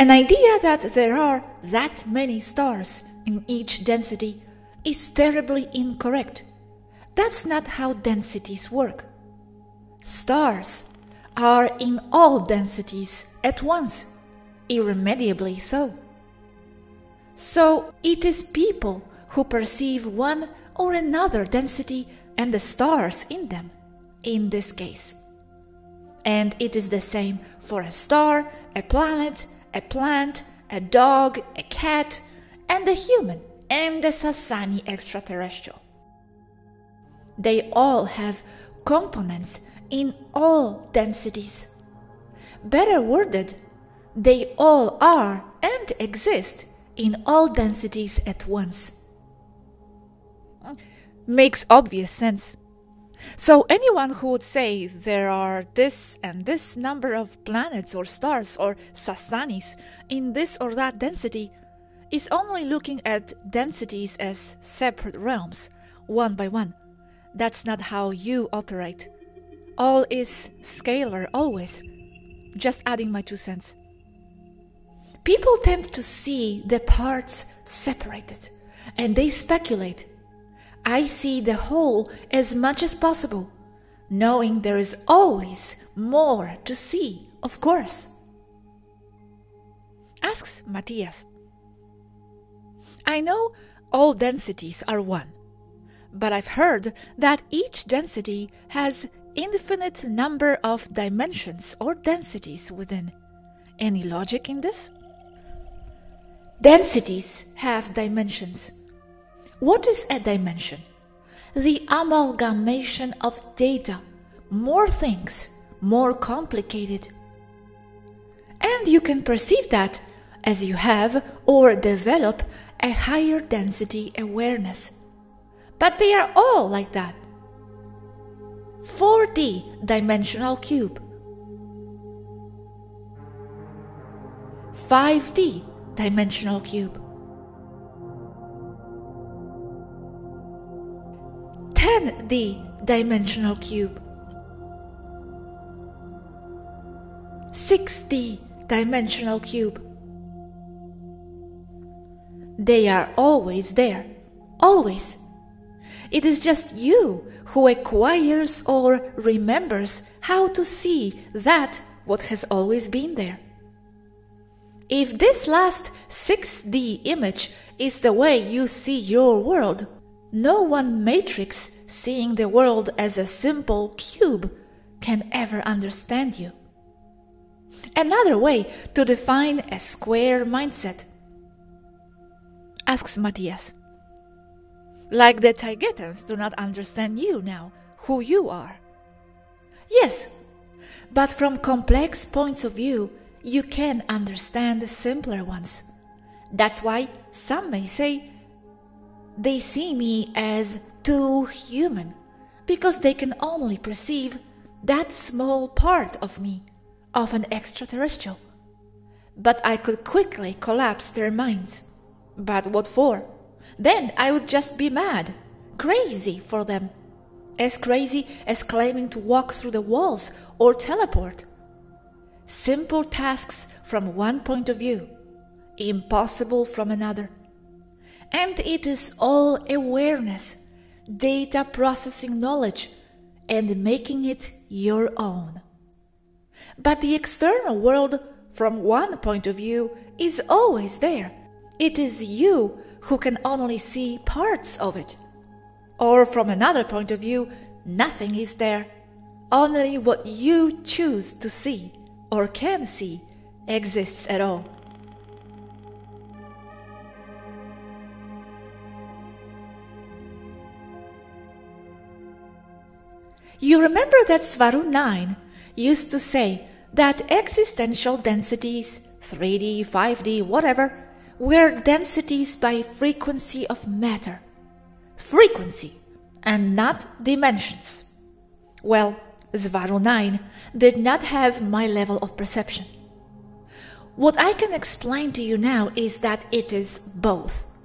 An idea that there are that many stars in each density is terribly incorrect. That's not how densities work. Stars are in all densities at once, irremediably so. So it is people who perceive one or another density and the stars in them, in this case. And it is the same for a star, a planet, a plant, a dog, a cat, and a human, and a Sasani extraterrestrial. They all have components in all densities. Better worded, they all are and exist in all densities at once. Makes obvious sense. So anyone who would say there are this and this number of planets or stars or Sasanis in this or that density is only looking at densities as separate realms, one by one. That's not how you operate. All is scalar always. Just adding my 2 cents. People tend to see the parts separated, and they speculate. I see the whole as much as possible, knowing there is always more to see, of course. Asks Matthias. I know all densities are one, but I've heard that each density has infinite number of dimensions or densities within. Any logic in this? Densities have dimensions. What is a dimension? The amalgamation of data, more things, more complicated. And you can perceive that as you have or develop a higher density awareness. But they are all like that. 4D dimensional cube, 5D dimensional cube, 10D dimensional cube, 6D dimensional cube. They are always there, always. It is just you who acquires or remembers how to see that what has always been there. If this last 6D image is the way you see your world, no one matrix seeing the world as a simple cube can ever understand you. Another way to define a square mindset. Asks Matthias. Like the Taigetans do not understand you now, who you are. Yes, but from complex points of view, you can understand the simpler ones. That's why some may say they see me as too human, because they can only perceive that small part of me, of an extraterrestrial. But I could quickly collapse their minds. But what for? Then I would just be mad, crazy for them, as crazy as claiming to walk through the walls or teleport. Simple tasks from one point of view, impossible from another. And it is all awareness, data processing knowledge, and making it your own. But the external world, from one point of view, is always there. It is you who can only see parts of it. Or from another point of view, nothing is there. Only what you choose to see or can see exists at all. You remember that Swaruu 9 used to say that existential densities, 3D, 5D, whatever, were densities by frequency of matter. Frequency, and not dimensions. Well, Swaruu 9 did not have my level of perception. What I can explain to you now is that it is both.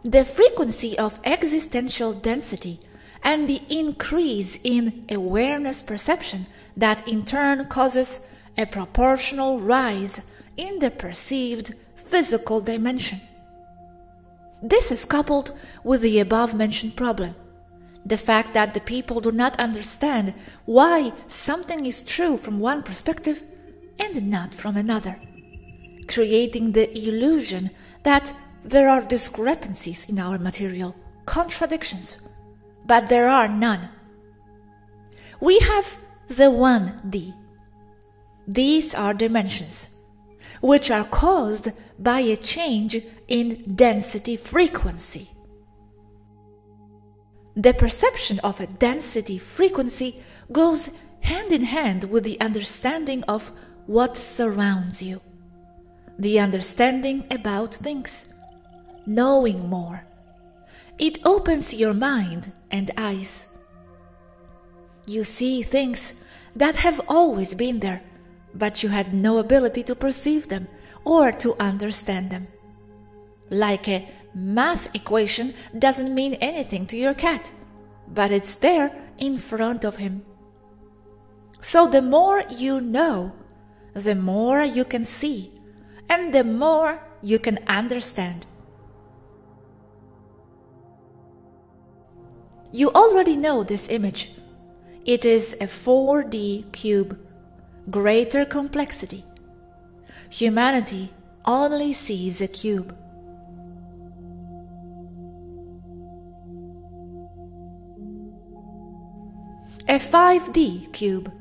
The frequency of existential density and the increase in awareness perception that in turn causes a proportional rise in the perceived physical dimension. This is coupled with the above-mentioned problem, the fact that the people do not understand why something is true from one perspective and not from another, creating the illusion that there are discrepancies in our material, contradictions, but there are none. We have the 1D. These are dimensions, which are caused by a change in density frequency. The perception of a density frequency goes hand in hand with the understanding of what surrounds you, the understanding about things, knowing more. It opens your mind and eyes. You see things that have always been there, but you had no ability to perceive them or to understand them. Like a math equation doesn't mean anything to your cat, but it's there in front of him. So the more you know, the more you can see, and the more you can understand. You already know this image. It is a 4D cube, greater complexity. Humanity only sees a cube. A 5D cube.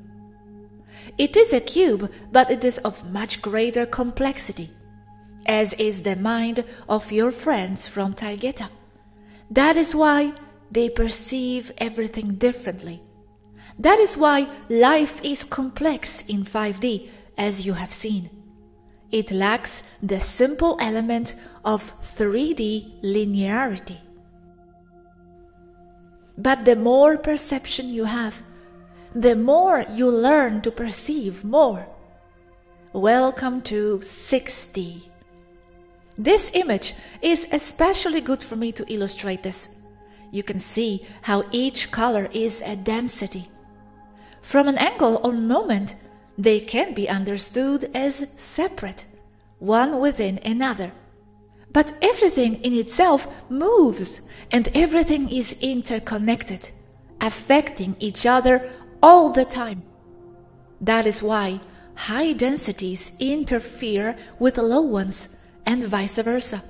It is a cube, but it is of much greater complexity, as is the mind of your friends from Taygeta. That is why they perceive everything differently. That is why life is complex in 5D, as you have seen. It lacks the simple element of 3D linearity. But the more perception you have, the more you learn to perceive more. Welcome to 6D. This image is especially good for me to illustrate this. You can see how each color is a density. From an angle or moment, they can be understood as separate, one within another. But everything in itself moves, and everything is interconnected, affecting each other all the time. That is why high densities interfere with low ones and vice versa.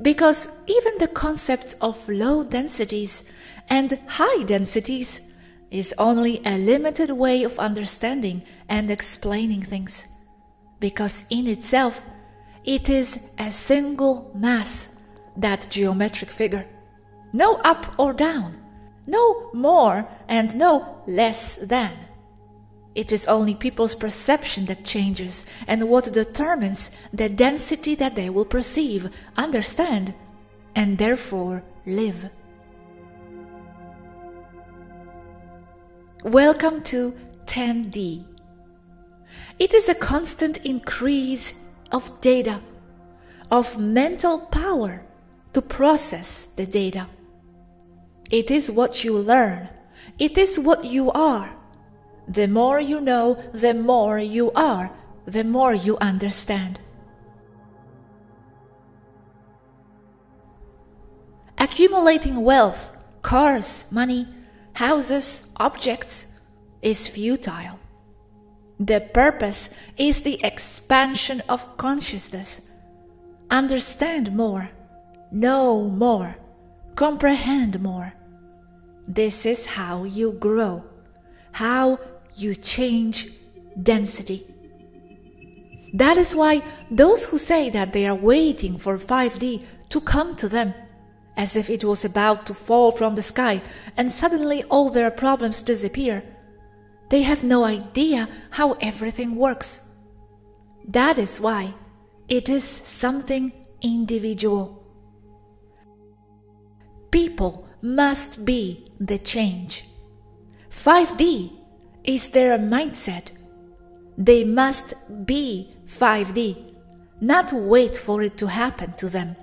Because even the concept of low densities and high densities is only a limited way of understanding and explaining things. Because in itself, it is a single mass, that geometric figure. No up or down, no more and no less than. It is only people's perception that changes and what determines the density that they will perceive, understand, and therefore live. Welcome to 10D. It is a constant increase of data, of mental power to process the data. It is what you learn. It is what you are. The more you know, the more you are, the more you understand. Accumulating wealth, cars, money, houses, objects is futile. The purpose is the expansion of consciousness. Understand more, know more, comprehend more. This is how you grow, how you change density. That is why those who say that they are waiting for 5D to come to them, as if it was about to fall from the sky and suddenly all their problems disappear, they have no idea how everything works. That is why it is something individual. People people must be the change. 5D is their mindset. They must be 5D, not wait for it to happen to them.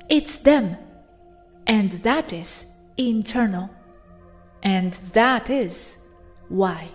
It's them, and that is internal, and that is why.